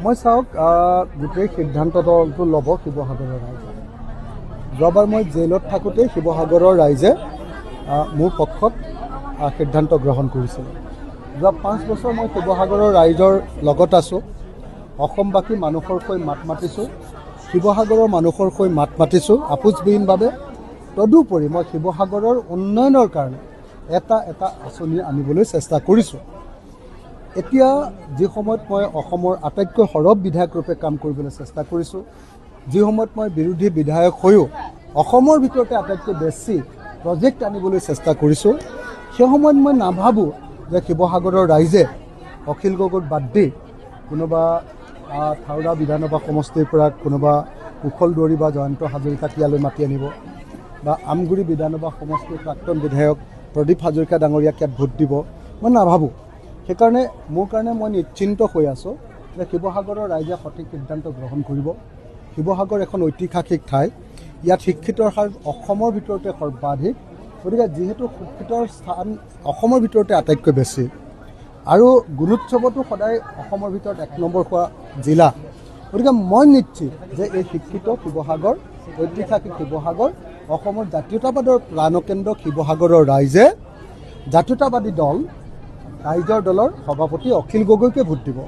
মই চাওক গোটেই সিদ্ধান্তটো ল'ব শিৱসাগৰৰ ৰাইজে। যোৱাবাৰ মই জেলত থাকোঁতে শিৱসাগৰৰ ৰাইজে মোৰ পক্ষত সিদ্ধান্ত গ্ৰহণ কৰিছিল। যোৱা 5 বছৰ মই শিৱসাগৰৰ ৰাইজৰ লগত আছোঁ। অসমবাসী মানুহৰ হৈ মাত মাতিছোঁ, শিৱসাগৰৰ মানুহৰ হৈ মাত মাতিছোঁ আপোচবিহীনভাৱে। তদুপৰি মই শিৱসাগৰৰ উন্নয়নৰ কাৰণে এটা আঁচনি আনিবলৈ চেষ্টা কৰিছোঁ। এতিয়া যি সময়ত মই অসমৰ আটাইতকৈ সৰব বিধায়ক ৰূপে কাম কৰিবলৈ চেষ্টা কৰিছোঁ, যি সময়ত মই বিৰোধী বিধায়ক হৈও অসমৰ ভিতৰতে আটাইতকৈ বেছি প্ৰজেক্ট আনিবলৈ চেষ্টা কৰিছোঁ, সেই সময়ত মই নাভাবোঁ যে শিৱসাগৰৰ ৰাইজে অখিল গগৈক বাদ দি কোনোবা থাওৰা বিধানসভা সমষ্টিৰ পৰা কোনোবা কুশল দুৱাৰী বা জয়ন্ত হাজৰিকাক ইয়ালৈ মাতি আনিব, বা আমগুৰি বিধানসভা সমষ্টিৰ প্ৰাক্তন বিধায়ক প্ৰদীপ হাজৰিকা ডাঙৰীয়াক ইয়াত ভোট দিব, মই নাভাবোঁ। সেইকাৰণে মোৰ কাৰণে মই নিশ্চিন্ত হৈ আছোঁ যে শিৱসাগৰৰ ৰাইজে সঠিক সিদ্ধান্ত গ্ৰহণ কৰিব। শিৱসাগৰ এখন ঐতিহাসিক ঠাই, ইয়াত শিক্ষিতৰ হাৰ অসমৰ ভিতৰতে সৰ্বাধিক। গতিকে যিহেতু শিক্ষিতৰ স্থান অসমৰ ভিতৰতে আটাইতকৈ বেছি আৰু গুণোৎসৱতো সদায় অসমৰ ভিতৰত 1 নম্বৰ হোৱা জিলা, গতিকে মই নিশ্চিত যে এই শিক্ষিত শিৱসাগৰ, ঐতিহাসিক শিৱসাগৰ, অসমৰ জাতীয়তাবাদৰ প্ৰাণকেন্দ্ৰ শিৱসাগৰৰ ৰাইজে জাতীয়তাবাদী দল ৰাইজৰ দলৰ সভাপতি অখিল গগৈকে ভোট দিব।